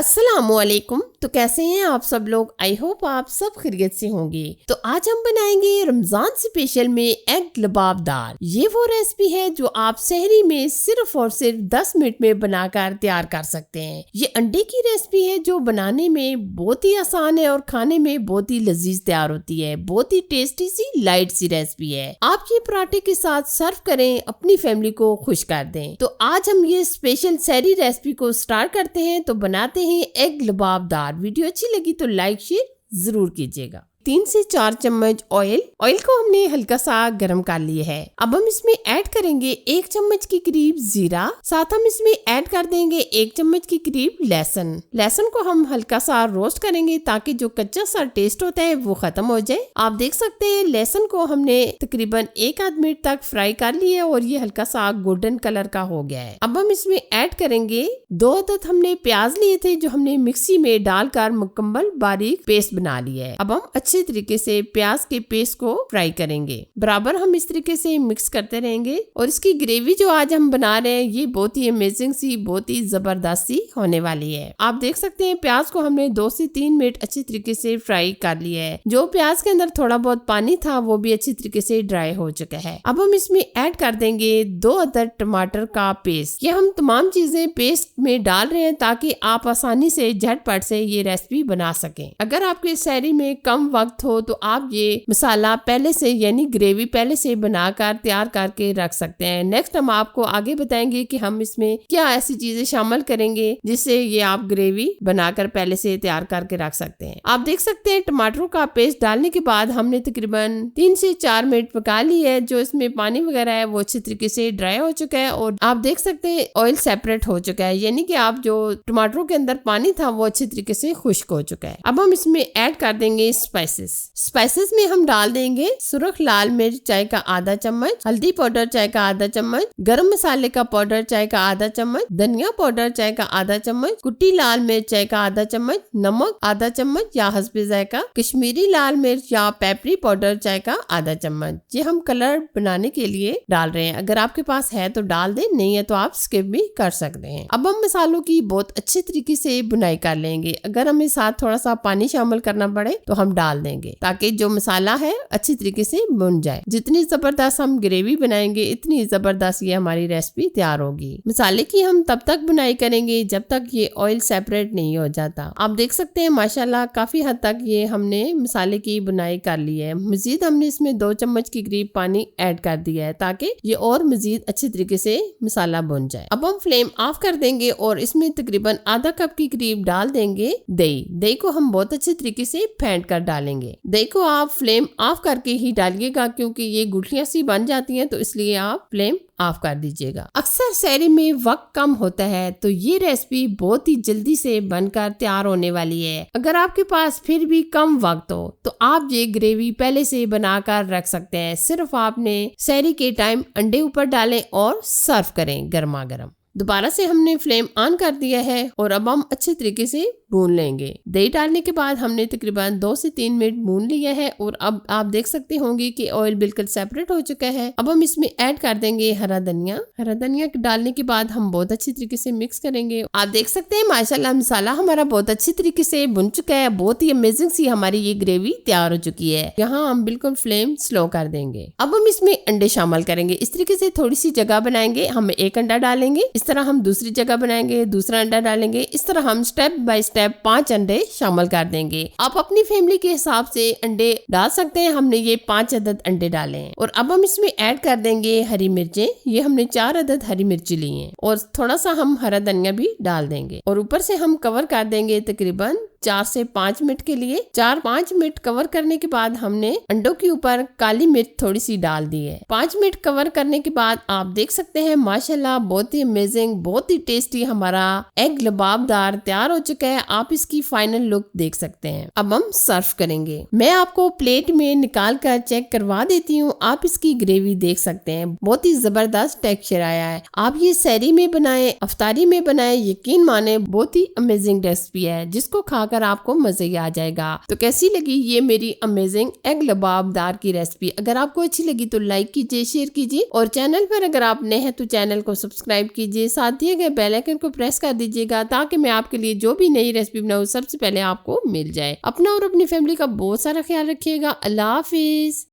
अस्सलामुअलैकुम। तो कैसे हैं आप सब लोग? आई होप आप सब खैरियत से होंगे। तो आज हम बनाएंगे रमजान स्पेशल में एग लबाबदार। ये वो रेसिपी है जो आप सहरी में सिर्फ और सिर्फ 10 मिनट में बनाकर तैयार कर सकते हैं। ये अंडे की रेसिपी है जो बनाने में बहुत ही आसान है और खाने में बहुत ही लजीज तैयार होती है। बहुत ही टेस्टी सी लाइट सी रेसिपी है। आप ये पराठे के साथ सर्व करें, अपनी फैमिली को खुश कर दें। तो आज हम ये स्पेशल सहरी रेसिपी को स्टार्ट करते हैं। तो बनाते हैं एग लबाबदार। वीडियो अच्छी लगी तो लाइक शेयर जरूर कीजिएगा। 3 से 4 चम्मच ऑयल को हमने हल्का सा गर्म कर लिया है। अब हम इसमें ऐड करेंगे 1 चम्मच के करीब जीरा। साथ हम इसमें ऐड कर देंगे 1 चम्मच के करीब लहसुन को हम हल्का सा रोस्ट करेंगे ताकि जो कच्चा सा टेस्ट होता है वो खत्म हो जाए। आप देख सकते हैं लहसुन को हमने तकरीबन 1 आध मिनट तक फ्राई कर लिया और ये हल्का सा गोल्डन कलर का हो गया है। अब हम इसमें ऐड करेंगे 2 अदद हमने प्याज लिए थे जो हमने मिक्सी में डालकर मुकम्मल बारीक पेस्ट बना लिया है। अब हम अच्छे तरीके से प्याज के पेस्ट को फ्राई करेंगे। बराबर हम इस तरीके से मिक्स करते रहेंगे और इसकी ग्रेवी जो आज हम बना रहे हैं ये बहुत ही अमेजिंग सी, बहुत ही जबरदस्त सी होने वाली है। आप देख सकते हैं प्याज को हमने 2 से 3 मिनट अच्छी तरीके से फ्राई कर लिया है। जो प्याज के अंदर थोड़ा बहुत पानी था वो भी अच्छी तरीके से ड्राई हो चुका है। अब हम इसमें ऐड कर देंगे 2 अदद टमाटर का पेस्ट। ये हम तमाम चीजें पेस्ट में डाल रहे हैं ताकि आप आसानी से झटपट से ये रेसिपी बना सकें। अगर आपके सहरी में कम वक्त हो तो आप ये मसाला पहले से यानी ग्रेवी पहले से बनाकर तैयार करके रख सकते हैं। नेक्स्ट हम आपको आगे बताएंगे कि हम इसमें क्या ऐसी चीजें शामिल करेंगे जिससे ये आप ग्रेवी बनाकर पहले से तैयार करके रख सकते हैं। आप देख सकते हैं टमाटरों का पेस्ट डालने के बाद हमने तकरीबन 3 से 4 मिनट पका ली है। जो इसमें पानी वगैरह है वो अच्छी तरीके से ड्राई हो चुका है और आप देख सकते हैं ऑयल सेपरेट हो चुका है, यानी कि आप जो टमाटरों के अंदर पानी था वो अच्छी तरीके से खुश्क हो चुका है। अब हम इसमें ऐड कर देंगे स्पाइसेस में हम डाल देंगे सुरख लाल मिर्च चाय का आधा चम्मच, हल्दी पाउडर चाय का आधा चम्मच, गरम मसाले का पाउडर चाय का आधा चम्मच, धनिया पाउडर चाय का आधा चम्मच, कुटी लाल मिर्च चाय का आधा चम्मच, नमक आधा चम्मच या हस्बे जायका, कश्मीरी लाल मिर्च या पेपरी पाउडर चाय का आधा चम्मच। ये हम कलर बनाने के लिए डाल रहे हैं। अगर आपके पास है तो डाल दें, नहीं है तो आप स्किप भी कर सकते हैं। अब हम मसालों की बहुत अच्छे तरीके से बुनाई कर लेंगे। अगर हमें साथ थोड़ा सा पानी शामिल करना पड़े तो हम डाल देंगे ताकि जो मसाला है अच्छी तरीके से भुन जाए। जितनी जबरदस्त हम ग्रेवी बनाएंगे इतनी जबरदस्त ये हमारी रेसिपी तैयार होगी। मसाले की हम तब तक बुनाई करेंगे जब तक ये ऑयल सेपरेट नहीं हो जाता। आप देख सकते हैं माशाल्लाह काफी हद तक ये हमने मसाले की बुनाई कर ली है। मजीद हमने इसमें 2 चम्मच के करीब पानी ऐड कर दिया है ताकि ये और मजीद अच्छे तरीके से मसाला भुन जाए। अब हम फ्लेम ऑफ कर देंगे और इसमें तकरीबन आधा कप के करीब डाल देंगे दही को हम बहुत अच्छे तरीके से फेंट कर डालेंगे। दही को आप फ्लेम ऑफ करके ही डालिएगा क्योंकि ये गुठलियां सी बन जाती हैं, तो इसलिए आप फ्लेम ऑफ कर दीजिएगा। अक्सर सहरी में वक्त कम होता है तो ये रेसिपी बहुत ही जल्दी से बनकर तैयार होने वाली है। अगर आपके पास फिर भी कम वक्त हो तो आप ये ग्रेवी पहले से बनाकर रख सकते हैं। सिर्फ आपने सहरी के टाइम अंडे ऊपर डालें और सर्व करें गर्मा गर्म। दोबारा से हमने फ्लेम ऑन कर दिया है और अब हम अच्छे तरीके से भून लेंगे। दही डालने के बाद हमने तकरीबन 2 से 3 मिनट भून लिया है और अब आप देख सकते होंगे कि ऑयल बिल्कुल सेपरेट हो चुका है। अब हम इसमें ऐड कर देंगे हरा धनिया डालने के बाद हम बहुत अच्छी तरीके से मिक्स करेंगे। आप देख सकते हैं माशाल्लाह मसाला हमारा बहुत अच्छी तरीके से भुन चुका है। बहुत ही अमेजिंग सी हमारी ये ग्रेवी तैयार हो चुकी है। यहाँ हम बिल्कुल फ्लेम स्लो कर देंगे। अब हम इसमें अंडे शामिल करेंगे। इस तरीके से थोड़ी सी जगह बनाएंगे। हम 1 अंडा डालेंगे, इस तरह हम दूसरी जगह बनाएंगे, दूसरा अंडा डालेंगे। इस तरह हम स्टेप बाय स्टेप 5 अंडे शामिल कर देंगे। आप अपनी फैमिली के हिसाब से अंडे डाल सकते हैं। हमने ये 5 अदद अंडे डाले हैं और अब हम इसमें ऐड कर देंगे हरी मिर्चें। ये हमने 4 अदद हरी मिर्ची ली हैं और थोड़ा सा हम हरा धनिया भी डाल देंगे और ऊपर से हम कवर कर देंगे तकरीबन 4 से 5 मिनट के लिए। 4-5 मिनट कवर करने के बाद हमने अंडों के ऊपर काली मिर्च थोड़ी सी डाल दी है। 5 मिनट कवर करने के बाद आप देख सकते हैं माशाल्लाह बहुत ही अमेजिंग, बहुत ही टेस्टी हमारा एग लबाबदार तैयार हो चुका है। आप इसकी फाइनल लुक देख सकते हैं। अब हम सर्व करेंगे। मैं आपको प्लेट में निकाल कर चेक करवा देती हूँ। आप इसकी ग्रेवी देख सकते हैं, बहुत ही जबरदस्त टेक्सचर आया है। आप ये सहरी में बनाए, अफ्तारी में बनाए, यकीन माने बहुत ही अमेजिंग रेसिपी है जिसको खा खाकर आपको मजे ही आ जाएगा। तो कैसी लगी ये मेरी अमेजिंग एग लबाबदार की रेसिपी? अगर आपको अच्छी लगी तो लाइक कीजिए, शेयर कीजिए और चैनल पर अगर आप नए हैं तो चैनल को सब्सक्राइब कीजिए। साथ दिए गए बेल आइकन को प्रेस कर दीजिएगा ताकि मैं आपके लिए जो भी नई रेसिपी बनाऊं सबसे पहले आपको मिल जाए। अपना और अपनी फैमिली का बहुत सारा ख्याल रखिएगा। अल्लाह हाफिज।